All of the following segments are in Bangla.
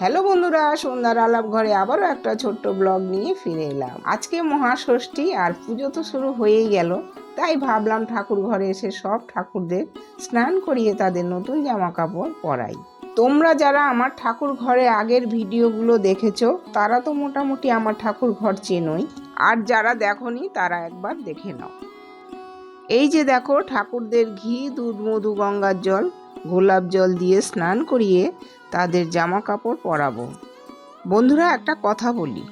হ্যালো বন্ধুরা, সন্ধ্যার আলাপ ঘরে আবারও একটা ছোট্ট ব্লগ নিয়ে ফিরে এলাম। আজকে মহাষষ্ঠী আর পুজো তো শুরু হয়েই গেল, তাই ভাবলাম ঠাকুর ঘরে এসে সব ঠাকুরদের স্নান করিয়ে তাদের নতুন জামা কাপড় পরাই। তোমরা যারা আমার ঠাকুর ঘরে আগের ভিডিওগুলো দেখেছো তারা তো মোটামুটি আমার ঠাকুর ঘর চেনোই, আর যারা দেখোনি তারা একবার দেখে নাও। এই যে দেখো, ঠাকুরদের ঘি, দুধ, মধু, গঙ্গার জল, গোলাপ জল দিয়ে স্নান করিয়ে তাদের জামা কাপড় পরাবো। বন্ধুরা, একটা কথা বলি,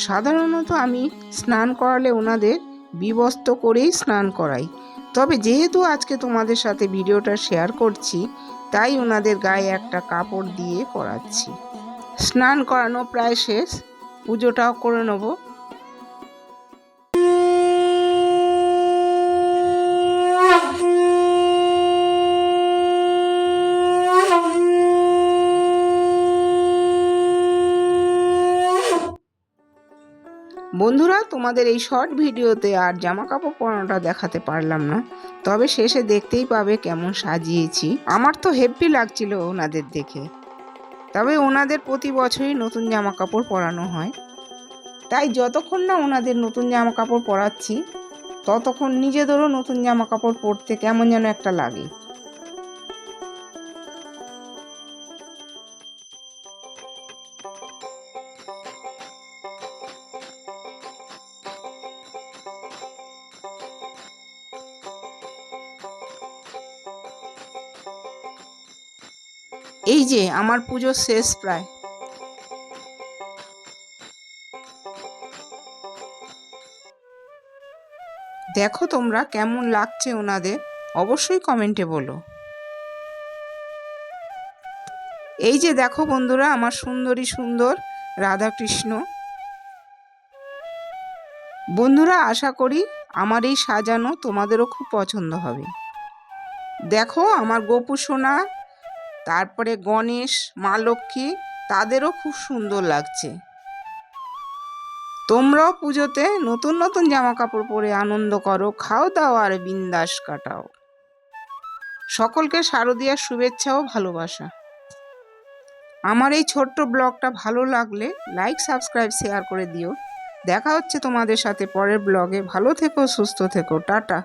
সাধারণত আমি স্নান করালে ওনাদের বিবস্ত্র করেই স্নান করাই, তবে যেহেতু আজকে তোমাদের সাথে ভিডিওটা শেয়ার করছি তাই ওনাদের গায়ে একটা কাপড় দিয়ে পরাচ্ছি। স্নান করানো প্রায় শেষ, পুজোটাও করে নেবো। বন্ধুরা, তোমাদের এই শর্ট ভিডিওতে আর জামা কাপড় পরানোটা দেখাতে পারলাম না, তবে শেষে দেখতেই পাবে কেমন সাজিয়েছি। আমার তো হেব্বি লাগছিল ওনাদের দেখে। তবে ওনাদের প্রতি বছরই নতুন জামা কাপড় পরানো হয়, তাই যতক্ষণ না ওনাদের নতুন জামা কাপড় পরাচ্ছি ততক্ষণ নিজেদেরও নতুন জামা কাপড় পরতে কেমন যেন একটা লাগে। এই যে আমার পুজো শেষ প্রায়। দেখো তোমরা কেমন লাগছে ওনাদের, অবশ্যই কমেন্টে বলো। এই যে দেখো বন্ধুরা, আমার সুন্দরী সুন্দর রাধাকৃষ্ণ। বন্ধুরা, আশা করি আমার এই সাজানো তোমাদেরও খুব পছন্দ হবে। দেখো আমার গোপু সোনা, তারপরে গণেশ, মা লক্ষ্মী, তাদেরও খুব সুন্দর লাগছে। তোমরাও পুজোতে নতুন নতুন জামা কাপড় পরে আনন্দ করো, খাও দাও আর বিন্দাস কাটাও। সকলকে শারদীয়ার শুভেচ্ছা ও ভালোবাসা। আমার এই ছোট্ট ব্লগটা ভালো লাগলে লাইক, সাবস্ক্রাইব, শেয়ার করে দিও। দেখা হচ্ছে তোমাদের সাথে পরের ব্লগে। ভালো থেকো, সুস্থ থেকো, টাটা।